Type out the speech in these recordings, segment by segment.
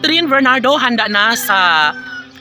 Catherine Bernardo handa na sa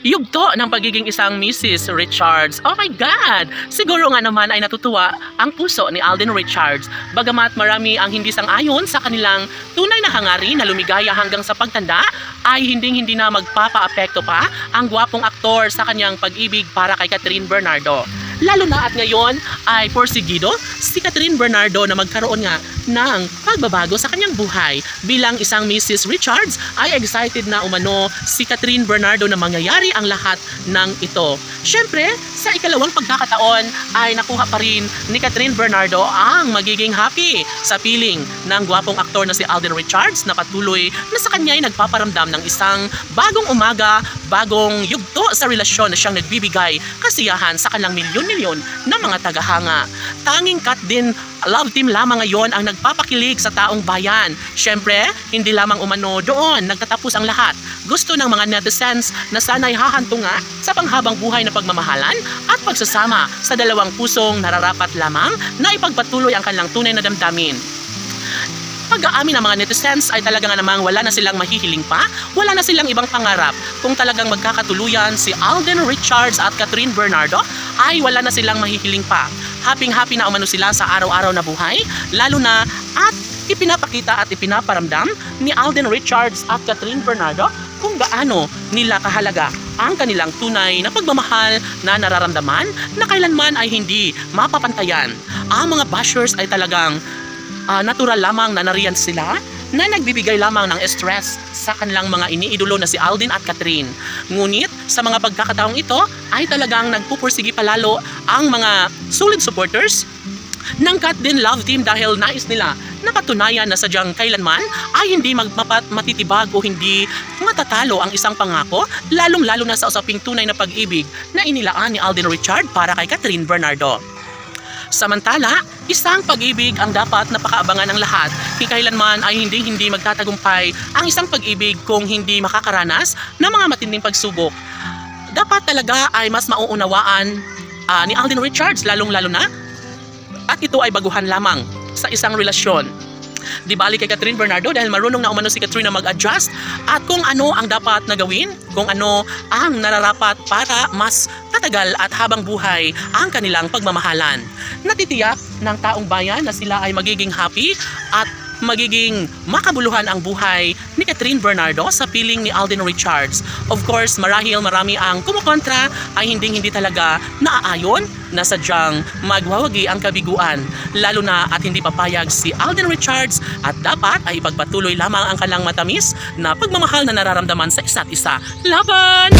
yugto ng pagiging isang Mrs. Richards. Oh my God! Siguro nga naman ay natutuwa ang puso ni Alden Richards. Bagamat marami ang hindi sang-ayon sa kanilang tunay na hangarin na lumigaya hanggang sa pagtanda, ay hindi na magpapa-apekto pa ang gwapong aktor sa kanyang pag-ibig para kay Catherine Bernardo. Lalo na at ngayon ay porsigido si Catherine Bernardo na magkaroon nga ng pagbabago sa kanyang buhay. Bilang isang Mrs. Richards ay excited na umano si Catherine Bernardo na mangyayari ang lahat ng ito. Siyempre, sa ikalawang pagkakataon ay nakuha pa rin ni Catherine Bernardo ang magiging happy sa piling ng gwapong aktor na si Alden Richards na patuloy na sa kanya ay nagpaparamdam ng isang bagong umaga, bagong yugto sa relasyon na siyang nagbibigay kasiyahan sa kanilang milyon-milyon na mga tagahanga. Tanging Kat din love team lamang ngayon ang nagpapakilig sa taong bayan. Siyempre, hindi lamang umano doon nagtatapos ang lahat. Gusto ng mga netizens na sana'y hahantunga sa panghabang buhay na pagmamahalan at pagsasama sa dalawang pusong nararapat lamang na ipagpatuloy ang kanilang tunay na damdamin. Pag-aamin ng mga netizens ay talaga nga namang wala na silang mahihiling pa, wala na silang ibang pangarap. Kung talagang magkakatuluyan si Alden Richards at Catherine Bernardo, ay wala na silang mahihiling pa. Happy na umano sila sa araw-araw na buhay, lalo na at ipinapakita at ipinaparamdam ni Alden Richards at Catherine Bernardo kung gaano nila kahalaga ang kanilang tunay na pagmamahal na nararamdaman na kailanman ay hindi mapapantayan. Ang mga bashers ay talagang natural lamang na nariyan sila na nagbibigay lamang ng stress sa kanilang mga iniidolo na si Alden at Catherine. Ngunit sa mga pagkakataong ito ay talagang nagpupursigi palalo ang mga solid supporters ng Kat din love team dahil nais nila na patunayan na sadyang kailanman ay hindi matitibag o hindi matatalo ang isang pangako, lalong-lalo na sa usaping tunay na pag-ibig na inilaan ni Alden Richards para kay Catherine Bernardo. Samantala, isang pag-ibig ang dapat napakaabangan ng lahat. Kailanman ay hindi magtatagumpay ang isang pag-ibig kung hindi makakaranas ng mga matinding pagsubok. Dapat talaga ay mas mauunawaan ni Alden Richards lalong-lalo na at ito ay baguhan lamang sa isang relasyon. Di bali kay Catherine Bernardo dahil marunong na umano si Catherine na mag-adjust at kung ano ang dapat na gawin, kung ano ang nararapat para mas tatagal at habang buhay ang kanilang pagmamahalan. Natitiyak ng taong bayan na sila ay magiging happy at magiging makabuluhan ang buhay ni Catherine Bernardo sa piling ni Alden Richards. Of course, marahil marami ang kumukontra ay hindi talaga naaayon na sadyang magwawagi ang kabiguan. Lalo na at hindi papayag si Alden Richards at dapat ay ipagpatuloy lamang ang kanilang matamis na pagmamahal na nararamdaman sa isa't isa. Laban!